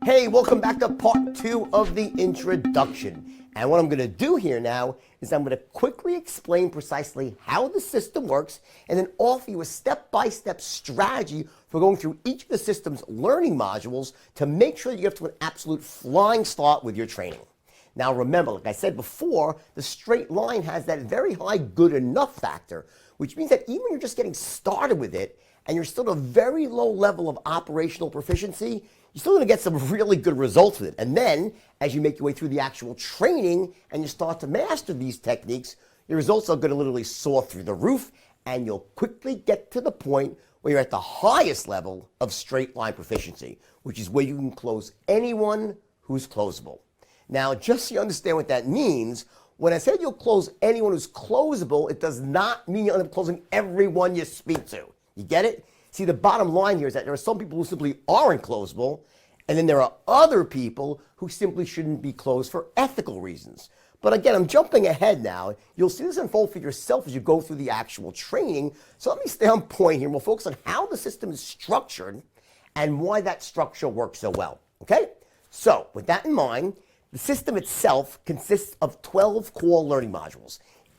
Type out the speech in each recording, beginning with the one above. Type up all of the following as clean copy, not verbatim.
Hey, welcome back to part 2 of the introduction. And what I'm going to do here now is I'm going to quickly explain precisely how the system works and then offer you a step-by-step strategy for going through each of the system's learning modules to make sure you get to an absolute flying start with your training. Now remember, like I said before, the straight line has that very high good enough factor, which means that even when you're just getting started with it and you're still at a very low level of operational proficiency, you're still going to get some really good results with it. And then, as you make your way through the actual training and you start to master these techniques, your results are going to literally soar through the roof, and you'll quickly get to the point where you're at the highest level of straight line proficiency, which is where you can close anyone who's closable. Now, just so you understand what that means, when I said you'll close anyone who's closable, it does not mean you'll end up closing everyone you speak to. You get it? See, the bottom line here is that there are some people who simply aren't closable, and then there are other people who simply shouldn't be closed for ethical reasons. But again, I'm jumping ahead now. You'll see this unfold for yourself as you go through the actual training. So let me stay on point here. We'll focus on how the system is structured and why that structure works so well. Okay? So, with that in mind, the system itself consists of 12 core learning modules,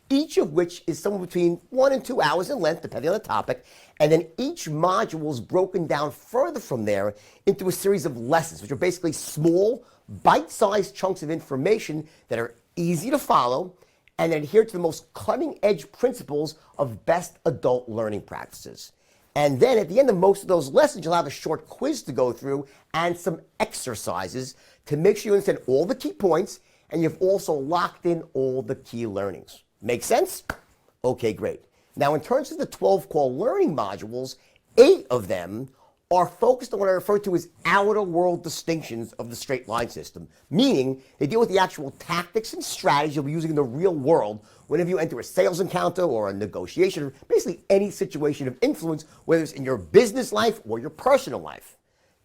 each of which is somewhere between 1 and 2 hours in length, depending on the topic, and then each module is broken down further from there into a series of lessons, which are basically small, bite-sized chunks of information that are easy to follow and adhere to the most cutting-edge principles of best adult learning practices. And then at the end of most of those lessons, you'll have a short quiz to go through and some exercises to make sure you understand all the key points and you've also locked in all the key learnings. Make sense? Okay, great. Now, in terms of the 12 core learning modules, 8 of them are focused on what I refer to as outer world distinctions of the straight line system, meaning they deal with the actual tactics and strategies you'll be using in the real world whenever you enter a sales encounter or a negotiation, or basically any situation of influence, whether it's in your business life or your personal life.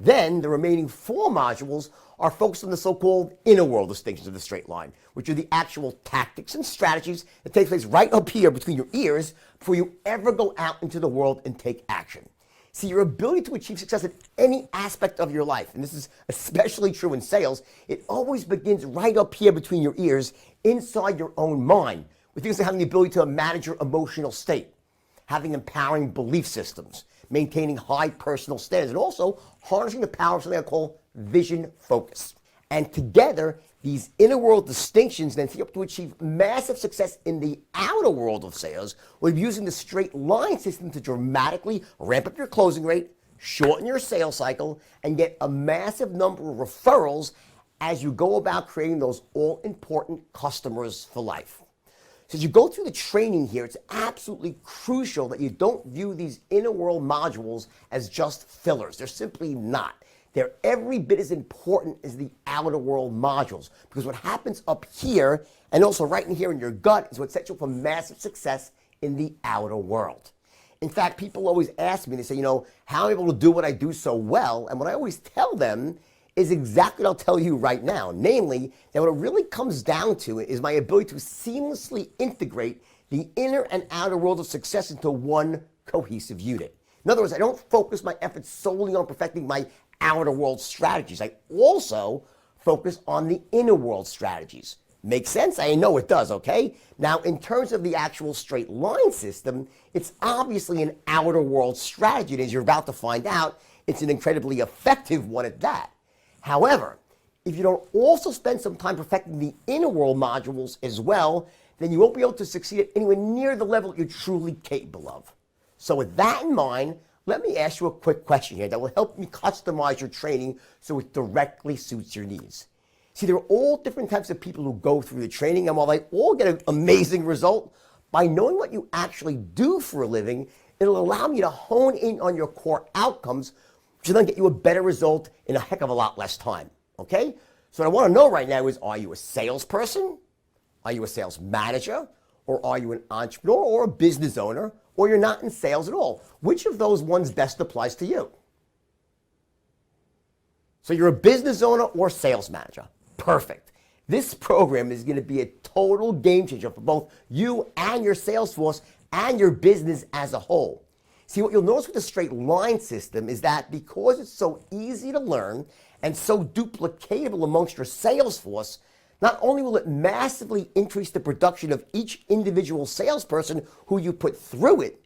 Then the remaining 4 modules are focused on the so-called inner world distinctions of the straight line, which are the actual tactics and strategies that take place right up here between your ears before you ever go out into the world and take action. See, your ability to achieve success in any aspect of your life, and this is especially true in sales, it always begins right up here between your ears, inside your own mind, with things like having the ability to manage your emotional state, having empowering belief systems, maintaining high personal standards, and also harnessing the power of something I call vision focus. And together, these inner world distinctions then help to achieve massive success in the outer world of sales, where you're using the straight line system to dramatically ramp up your closing rate, shorten your sales cycle, and get a massive number of referrals as you go about creating those all-important customers for life. So as you go through the training here, it's absolutely crucial that you don't view these inner world modules as just fillers. They're simply not. They're every bit as important as the outer world modules, because what happens up here and also right in here in your gut is what sets you up for massive success in the outer world. In fact, people always ask me, they say, how am I able to do what I do so well? And what I always tell them is exactly what I'll tell you right now. Namely, that what it really comes down to is my ability to seamlessly integrate the inner and outer world of success into one cohesive unit. In other words, I don't focus my efforts solely on perfecting my outer world strategies. I also focus on the inner world strategies. Make sense? I know it does, okay? Now, in terms of the actual straight line system, it's obviously an outer world strategy, and as you're about to find out, it's an incredibly effective one at that. However, if you don't also spend some time perfecting the inner world modules as well, then you won't be able to succeed at anywhere near the level you're truly capable of. So with that in mind, let me ask you a quick question here that will help you customize your training so it directly suits your needs. See, there are all different types of people who go through the training, and while they all get an amazing result, by knowing what you actually do for a living, it'll allow you to hone in on your core outcomes, which will then get you a better result in a heck of a lot less time, okay? So what I want to know right now is, are you a salesperson? Are you a sales manager? Or are you an entrepreneur or a business owner? Or you're not in sales at all? Which of those ones best applies to you? So you're a business owner or sales manager. Perfect. This program is going to be a total game changer for both you and your sales force and your business as a whole. See, what you'll notice with the straight line system is that because it's so easy to learn and so duplicatable amongst your sales force, not only will it massively increase the production of each individual salesperson who you put through it,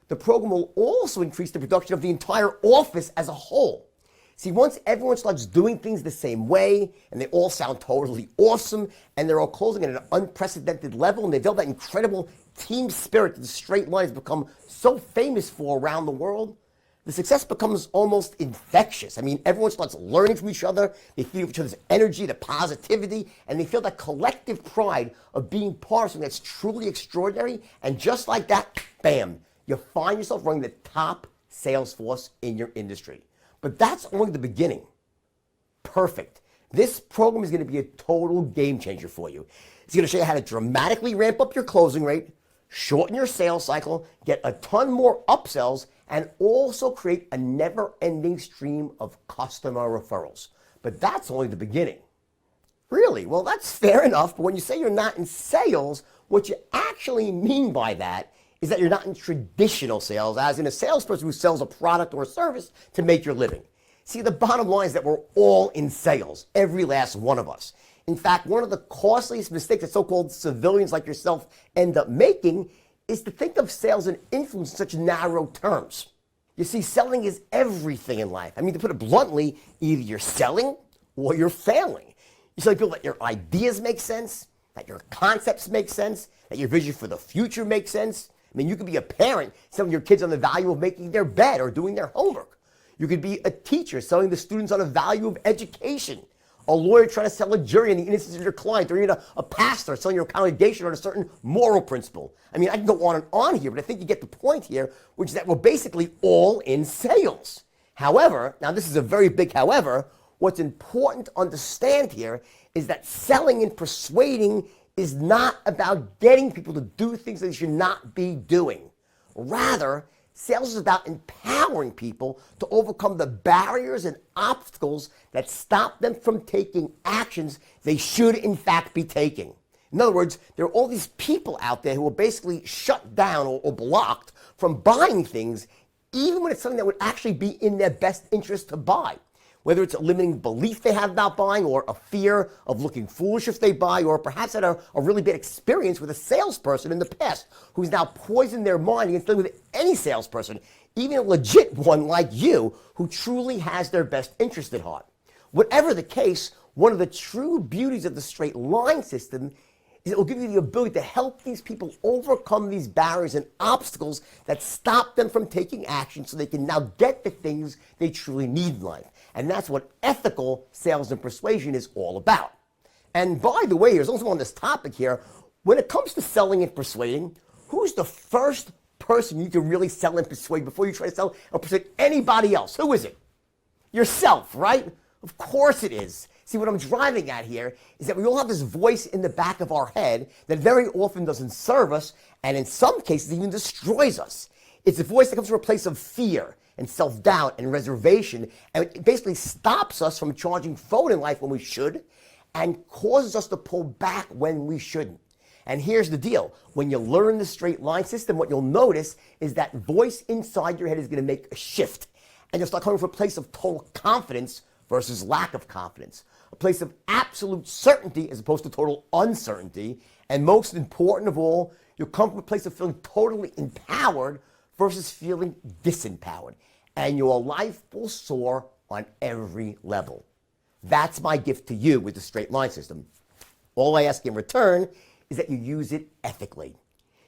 the program will also increase the production of the entire office as a whole. See, once everyone starts doing things the same way, and they all sound totally awesome, and they're all closing at an unprecedented level, and they build that incredible team spirit that the straight line has become so famous for around the world, the success becomes almost infectious. I mean, everyone starts learning from each other, they feel each other's energy, the positivity, and they feel that collective pride of being part of something that's truly extraordinary, and just like that, bam, you find yourself running the top sales force in your industry. But that's only the beginning. Perfect. This program is going to be a total game changer for you. It's going to show you how to dramatically ramp up your closing rate, shorten your sales cycle, get a ton more upsells, and also create a never-ending stream of customer referrals. But that's only the beginning. Really? Well, that's fair enough, but when you say you're not in sales, what you actually mean by that is that you're not in traditional sales, as in a salesperson who sells a product or a service to make your living. See, the bottom line is that we're all in sales, every last one of us. In fact, one of the costliest mistakes that so-called civilians like yourself end up making is to think of sales and influence in such narrow terms. You see, selling is everything in life. I mean, to put it bluntly, either you're selling or you're failing. You tell people that your ideas make sense, that your concepts make sense, that your vision for the future makes sense. I mean, you could be a parent selling your kids on the value of making their bed or doing their homework. You could be a teacher selling the students on the value of education. A lawyer trying to sell a jury on the innocence of your client, or even a pastor selling your congregation on a certain moral principle. I mean, I can go on and on here, but I think you get the point here, which is that we're basically all in sales. However, now this is a very big however, what's important to understand here is that selling and persuading is not about getting people to do things that they should not be doing. Rather, sales is about empowering people to overcome the barriers and obstacles that stop them from taking actions they should in fact be taking. In other words, there are all these people out there who are basically shut down or blocked from buying things, even when it's something that would actually be in their best interest to buy. Whether it's a limiting belief they have about buying, or a fear of looking foolish if they buy, or perhaps had a really bad experience with a salesperson in the past who's now poisoned their mind against dealing with any salesperson, even a legit one like you, who truly has their best interest at heart. Whatever the case, one of the true beauties of the straight line system is it will give you the ability to help these people overcome these barriers and obstacles that stop them from taking action so they can now get the things they truly need in life. And that's what ethical sales and persuasion is all about. And by the way, there's also on this topic here, when it comes to selling and persuading, who's the first person you can really sell and persuade before you try to sell or persuade anybody else? Who is it? Yourself, right? Of course it is. See, what I'm driving at here is that we all have this voice in the back of our head that very often doesn't serve us, and in some cases even destroys us. It's a voice that comes from a place of fear and self-doubt and reservation, and it basically stops us from charging forward in life when we should, and causes us to pull back when we shouldn't. And here's the deal. When you learn the straight line system, what you'll notice is that voice inside your head is going to make a shift, and you'll start coming from a place of total confidence versus lack of confidence. A place of absolute certainty as opposed to total uncertainty. And most important of all, you'll come from a place of feeling totally empowered versus feeling disempowered. And your life will soar on every level. That's my gift to you with the straight line system. All I ask in return is that you use it ethically.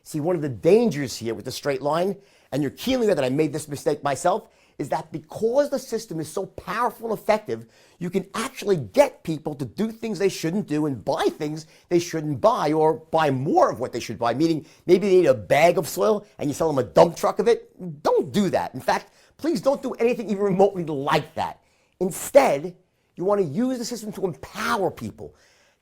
See, one of the dangers here with the straight line, and you're keenly aware that I made this mistake myself, is that because the system is so powerful and effective, you can actually get people to do things they shouldn't do and buy things they shouldn't buy, or buy more of what they should buy, meaning maybe they need a bag of soil and you sell them a dump truck of it. Don't do that. In fact, please don't do anything even remotely like that. Instead, you want to use the system to empower people,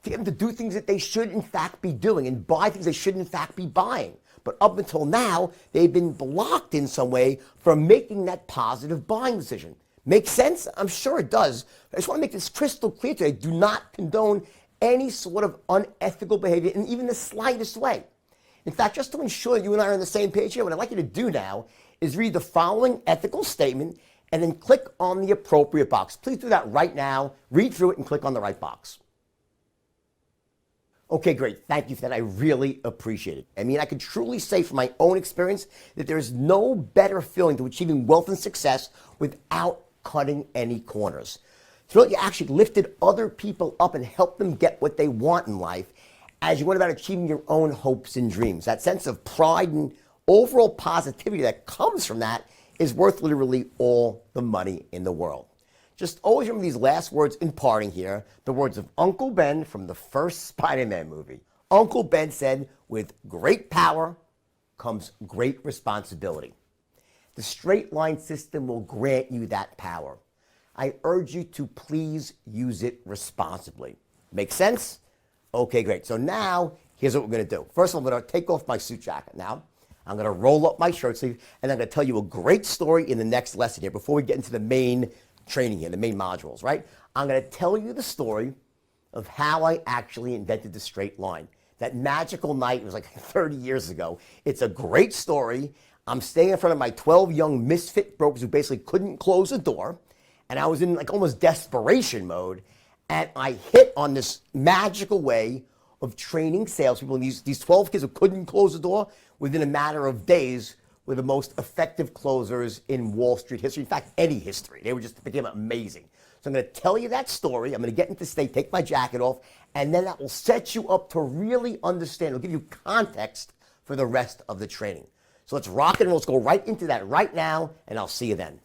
to get them to do things that they should in fact be doing and buy things they should in fact be buying. But up until now, they've been blocked in some way from making that positive buying decision. Make sense? I'm sure it does. I just want to make this crystal clear today. Do not condone any sort of unethical behavior in even the slightest way. In fact, just to ensure that you and I are on the same page here, what I'd like you to do now is read the following ethical statement and then click on the appropriate box. Please do that right now. Read through it and click on the right box. Okay, great. Thank you for that. I really appreciate it. I mean, I can truly say from my own experience that there is no better feeling to achieving wealth and success without cutting any corners. To feel like you actually lifted other people up and helped them get what they want in life as you went about achieving your own hopes and dreams. That sense of pride and overall positivity that comes from that is worth literally all the money in the world. Just always remember these last words in parting here, the words of Uncle Ben from the first Spider-Man movie. Uncle Ben said, "With great power comes great responsibility." The straight line system will grant you that power. I urge you to please use it responsibly. Make sense? Okay, great. So now, here's what we're going to do. First of all, I'm going to take off my suit jacket now. I'm going to roll up my shirt sleeve, and I'm going to tell you a great story in the next lesson here before we get into the main training here, the main modules, right? I'm going to tell you the story of how I actually invented the straight line. That magical night, it was like 30 years ago. It's a great story. I'm staying in front of my 12 young misfit brokers who basically couldn't close the door, and I was in like almost desperation mode, and I hit on this magical way of training salespeople. And these 12 kids who couldn't close the door, within a matter of days, were the most effective closers in Wall Street history. In fact, any history. They became amazing. So I'm going to tell you that story. I'm going to get into state, take my jacket off, and then that will set you up to really understand. It'll give you context for the rest of the training. So let's rock it and let's go right into that right now, and I'll see you then.